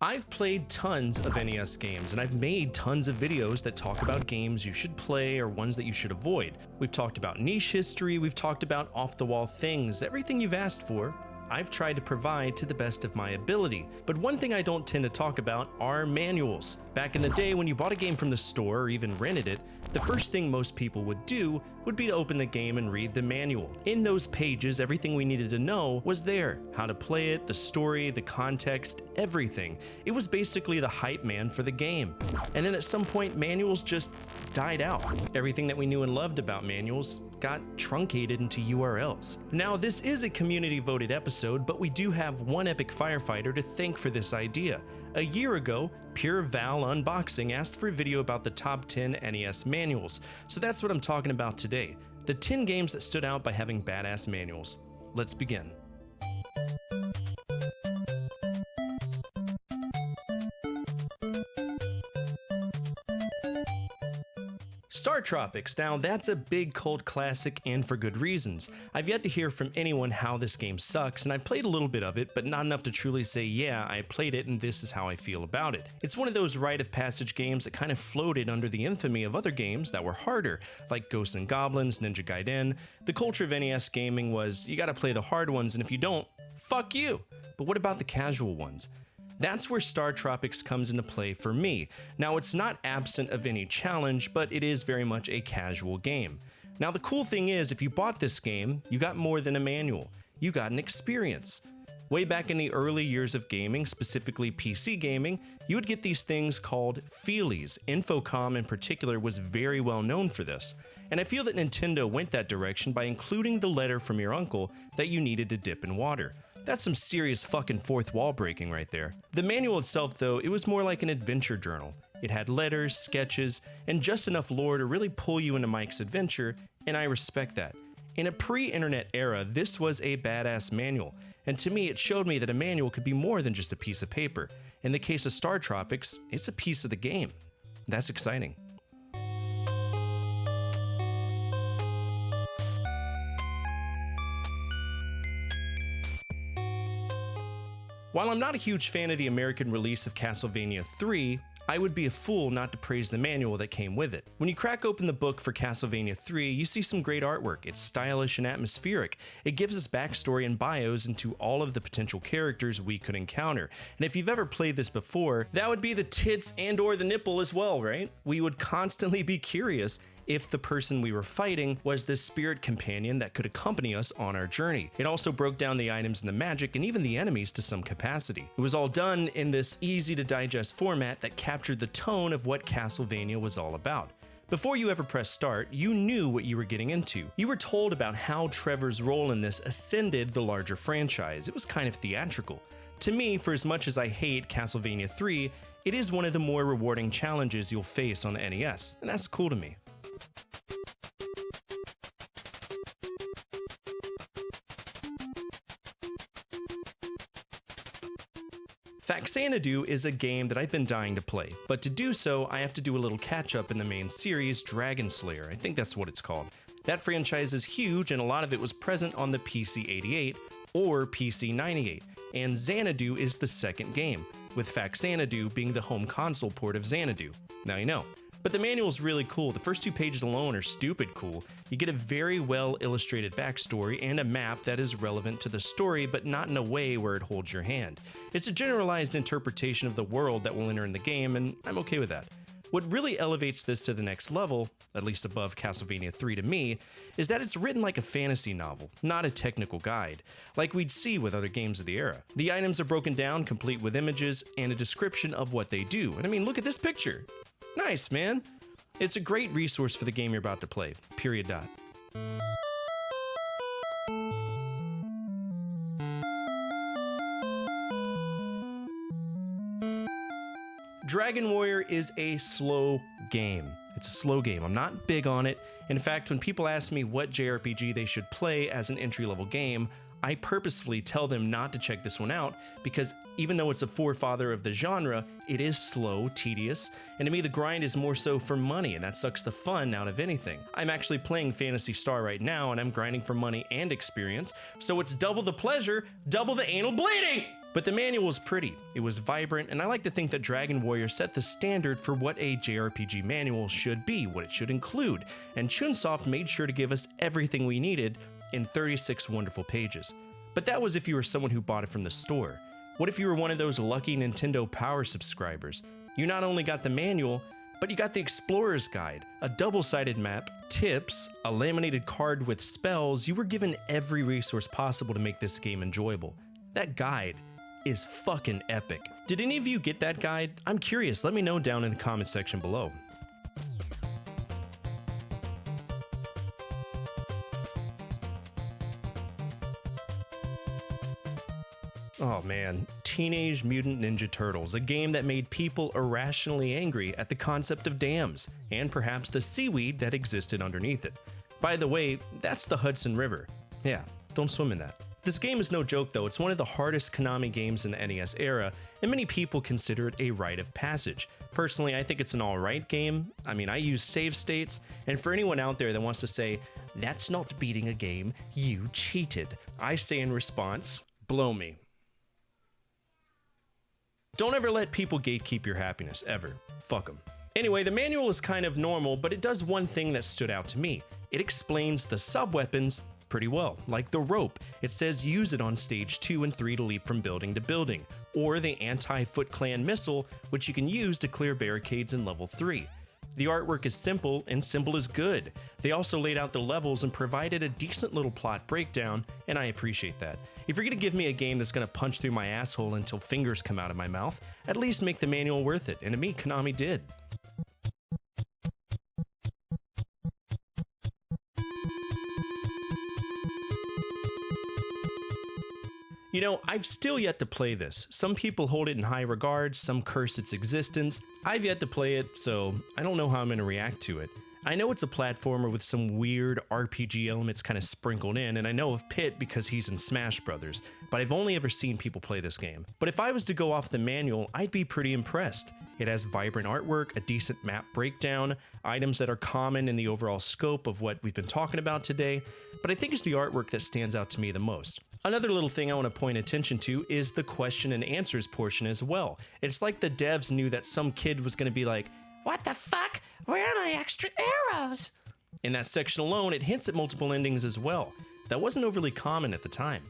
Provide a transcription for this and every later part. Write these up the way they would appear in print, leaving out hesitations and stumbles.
I've played tons of NES games, and I've made tons of videos that talk about games you should play or ones that you should avoid. We've talked about niche history, we've talked about off-the-wall things, everything you've asked for. I've tried to provide to the best of my ability, but one thing I don't tend to talk about are manuals. Back in the day, when you bought a game from the store or even rented it, the first thing most people would do would be to open the game and read the manual. In those pages, everything we needed to know was there. How to play it, the story, the context, everything. It was basically the hype man for the game. And then at some point, manuals just died out. Everything that we knew and loved about manuals got truncated into URLs. Now, this is a community-voted episode, but we do have one epic firefighter to thank for this idea. A year ago, Pure Val Unboxing asked for a video about the top 10 NES manuals, so that's what I'm talking about today. The 10 games that stood out by having badass manuals. Let's begin. Tropics. Now that's a big cult classic and for good reasons. I've yet to hear from anyone how this game sucks, and I played a little bit of it, but not enough to truly say, yeah, I played it and this is how I feel about it. It's one of those rite of passage games that kind of floated under the infamy of other games that were harder, like Ghosts and Goblins, Ninja Gaiden. The culture of NES gaming was, you gotta play the hard ones, and if you don't, fuck you! But what about the casual ones? That's where Tropics comes into play for me. Now, it's not absent of any challenge, but it is very much a casual game. Now, the cool thing is, if you bought this game, you got more than a manual. You got an experience. Way back in the early years of gaming, specifically PC gaming, you would get these things called feelies. Infocom in particular was very well known for this. And I feel that Nintendo went that direction by including the letter from your uncle that you needed to dip in water. That's some serious fucking fourth wall breaking right there. The manual itself, though, it was more like an adventure journal. It had letters, sketches, and just enough lore to really pull you into Mike's adventure, and I respect that. In a pre-internet era, this was a badass manual, and to me it showed me that a manual could be more than just a piece of paper. In the case of Tropics, it's a piece of the game. That's exciting. While I'm not a huge fan of the American release of Castlevania III, I would be a fool not to praise the manual that came with it. When you crack open the book for Castlevania III, you see some great artwork. It's stylish and atmospheric. It gives us backstory and bios into all of the potential characters we could encounter. And if you've ever played this before, that would be the tits and or the nipple as well, right? We would constantly be curious if the person we were fighting was this spirit companion that could accompany us on our journey. It also broke down the items and the magic and even the enemies to some capacity. It was all done in this easy to digest format that captured the tone of what Castlevania was all about. Before you ever pressed start, you knew what you were getting into. You were told about how Trevor's role in this ascended the larger franchise. It was kind of theatrical. To me, for as much as I hate Castlevania III, it is one of the more rewarding challenges you'll face on the NES, and that's cool to me. Xanadu is a game that I've been dying to play, but to do so, I have to do a little catch-up in the main series, Dragon Slayer. I think that's what it's called. That franchise is huge, and a lot of it was present on the PC-88 or PC-98, and Xanadu is the second game, with Xanadu being the home console port of Xanadu. Now you know. But the manual's really cool. The first 2 pages alone are stupid cool. You get a very well illustrated backstory and a map that is relevant to the story, but not in a way where it holds your hand. It's a generalized interpretation of the world that will enter in the game, and I'm okay with that. What really elevates this to the next level, at least above Castlevania III to me, is that it's written like a fantasy novel, not a technical guide, like we'd see with other games of the era. The items are broken down, complete with images and a description of what they do. And I mean, look at this picture. Nice, man. It's a great resource for the game you're about to play, period. Dragon Warrior is a slow game. It's a slow game. I'm not big on it. In fact, when people ask me what JRPG they should play as an entry-level game, I purposefully tell them not to check this one out because even though it's a forefather of the genre, it is slow, tedious, and to me the grind is more so for money, and that sucks the fun out of anything. I'm actually playing Phantasy Star right now, and I'm grinding for money and experience, so it's double the pleasure, double the anal bleeding! But the manual was pretty, it was vibrant, and I like to think that Dragon Warrior set the standard for what a JRPG manual should be, what it should include, and Chunsoft made sure to give us everything we needed in 36 wonderful pages. But that was if you were someone who bought it from the store. What if you were one of those lucky Nintendo Power subscribers? You not only got the manual, but you got the Explorer's Guide, a double-sided map, tips, a laminated card with spells. You were given every resource possible to make this game enjoyable. That guide is fucking epic. Did any of you get that guide? I'm curious, let me know down in the comment section below. Oh man, Teenage Mutant Ninja Turtles, a game that made people irrationally angry at the concept of dams, and perhaps the seaweed that existed underneath it. By the way, that's the Hudson River. Yeah, don't swim in that. This game is no joke though, it's one of the hardest Konami games in the NES era, and many people consider it a rite of passage. Personally, I think it's an alright game. I mean, I use save states, and for anyone out there that wants to say, that's not beating a game, you cheated, I say in response, blow me. Don't ever let people gatekeep your happiness, ever. Fuck them. Anyway, the manual is kind of normal, but it does one thing that stood out to me. It explains the sub-weapons pretty well, like the rope. It says use it on stage 2 and 3 to leap from building to building, or the anti-Foot Clan missile, which you can use to clear barricades in level 3. The artwork is simple, and simple is good. They also laid out the levels and provided a decent little plot breakdown, and I appreciate that. If you're gonna give me a game that's gonna punch through my asshole until fingers come out of my mouth, at least make the manual worth it, and to me, Konami did. You know, I've still yet to play this. Some people hold it in high regard, some curse its existence. I've yet to play it, so I don't know how I'm gonna react to it. I know it's a platformer with some weird RPG elements kind of sprinkled in, and I know of Pit because he's in Smash Brothers, but I've only ever seen people play this game. But if I was to go off the manual, I'd be pretty impressed. It has vibrant artwork, a decent map breakdown, items that are common in the overall scope of what we've been talking about today, but I think it's the artwork that stands out to me the most. Another little thing I want to point attention to is the question and answers portion as well. It's like the devs knew that some kid was going to be like, "What the fuck? Where are my extra arrows?" In that section alone, it hints at multiple endings as well. That wasn't overly common at the time.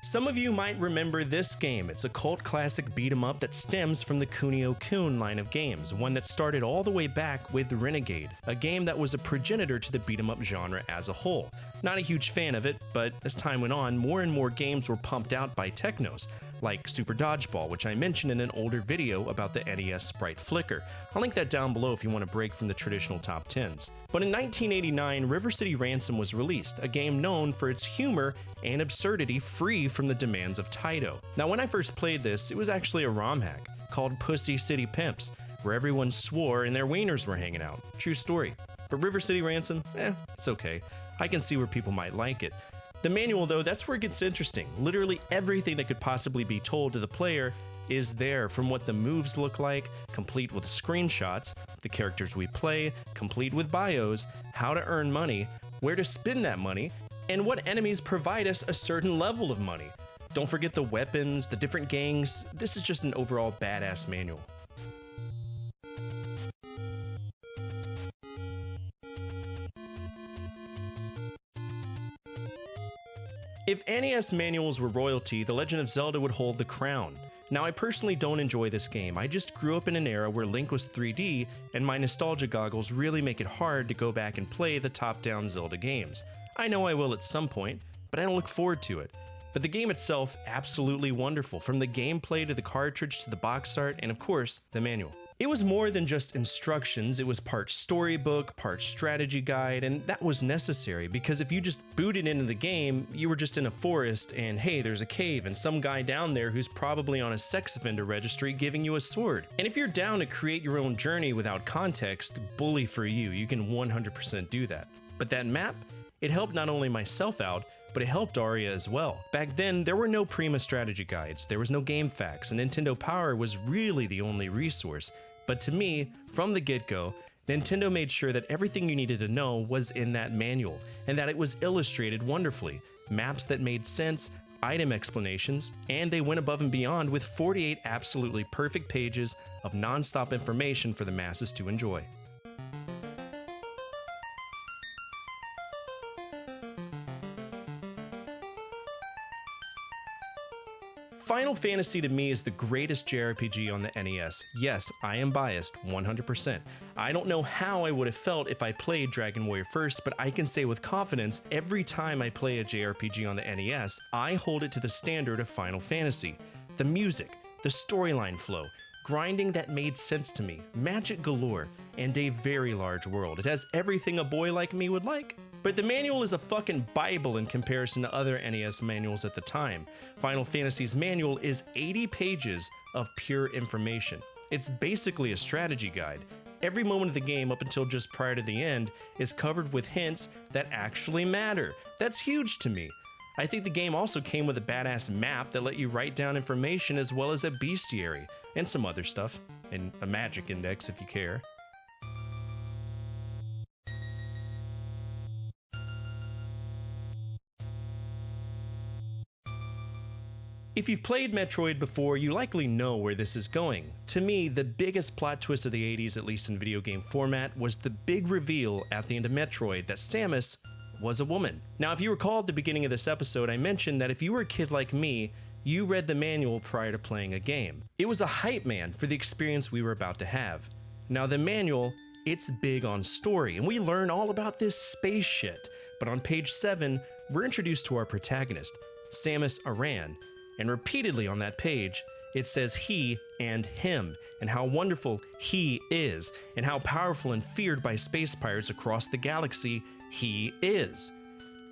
Some of you might remember this game. It's a cult classic beat-em-up that stems from the Kunio-kun line of games, one that started all the way back with Renegade, a game that was a progenitor to the beat-em-up genre as a whole. Not a huge fan of it, but as time went on, more and more games were pumped out by technos, like Super Dodgeball, which I mentioned in an older video about the NES sprite flicker. I'll link that down below if you want to break from the traditional top 10s. But in 1989, River City Ransom was released, a game known for its humor and absurdity free from the demands of Taito. Now when I first played this, it was actually a ROM hack called Pussy City Pimps, where everyone swore and their wieners were hanging out. True story. But River City Ransom, it's okay. I can see where people might like it. The manual though, that's where it gets interesting. Literally everything that could possibly be told to the player is there, from what the moves look like, complete with screenshots, the characters we play, complete with bios, how to earn money, where to spend that money, and what enemies provide us a certain level of money. Don't forget the weapons, the different gangs. This is just an overall badass manual. If NES manuals were royalty, The Legend of Zelda would hold the crown. Now, I personally don't enjoy this game. I just grew up in an era where Link was 3D, and my nostalgia goggles really make it hard to go back and play the top-down Zelda games. I know I will at some point, but I don't look forward to it. But the game itself, absolutely wonderful, from the gameplay to the cartridge to the box art, and of course, the manual. It was more than just instructions, it was part storybook, part strategy guide, and that was necessary because if you just booted into the game, you were just in a forest and hey, there's a cave and some guy down there who's probably on a sex offender registry giving you a sword. And if you're down to create your own journey without context, bully for you, you can 100% do that. But that map, it helped not only myself out, but it helped Aria as well. Back then, there were no Prima strategy guides, there was no game facts, and Nintendo Power was really the only resource. But to me, from the get-go, Nintendo made sure that everything you needed to know was in that manual, and that it was illustrated wonderfully, maps that made sense, item explanations, and they went above and beyond with 48 absolutely perfect pages of non-stop information for the masses to enjoy. Final Fantasy to me is the greatest JRPG on the NES. Yes, I am biased, 100%. I don't know how I would have felt if I played Dragon Warrior first, but I can say with confidence, every time I play a JRPG on the NES, I hold it to the standard of Final Fantasy. The music, the storyline flow, grinding that made sense to me, magic galore, and a very large world. It has everything a boy like me would like. But the manual is a fucking Bible in comparison to other NES manuals at the time. Final Fantasy's manual is 80 pages of pure information. It's basically a strategy guide. Every moment of the game up until just prior to the end is covered with hints that actually matter. That's huge to me. I think the game also came with a badass map that let you write down information as well as a bestiary, and some other stuff, and a magic index if you care. If you've played Metroid before, you likely know where this is going. To me, the biggest plot twist of the 80s, at least in video game format, was the big reveal at the end of Metroid that Samus was a woman. Now, if you recall at the beginning of this episode, I mentioned that if you were a kid like me, you read the manual prior to playing a game. It was a hype man for the experience we were about to have. Now, the manual, it's big on story, and we learn all about this space shit. But on page 7, we're introduced to our protagonist, Samus Aran. And repeatedly on that page, it says he and him, and how wonderful he is, and how powerful and feared by space pirates across the galaxy he is.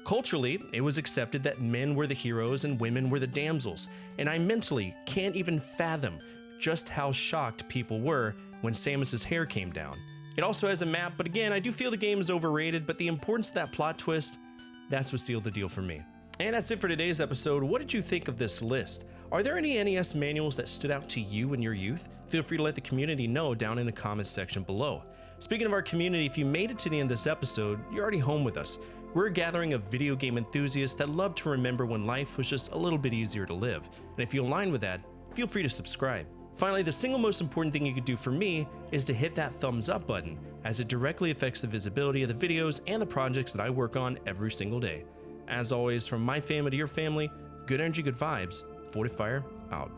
Culturally, it was accepted that men were the heroes and women were the damsels, and I mentally can't even fathom just how shocked people were when Samus's hair came down. It also has a map, but again, I do feel the game is overrated, but the importance of that plot twist, that's what sealed the deal for me. And that's it for today's episode. What did you think of this list? Are there any NES manuals that stood out to you in your youth? Feel free to let the community know down in the comments section below. Speaking of our community, if you made it to the end of this episode, you're already home with us. We're a gathering of video game enthusiasts that love to remember when life was just a little bit easier to live. And if you align with that, feel free to subscribe. Finally, the single most important thing you could do for me is to hit that thumbs up button, as it directly affects the visibility of the videos and the projects that I work on every single day. As always, from my family to your family, good energy, good vibes. Fortefyre out.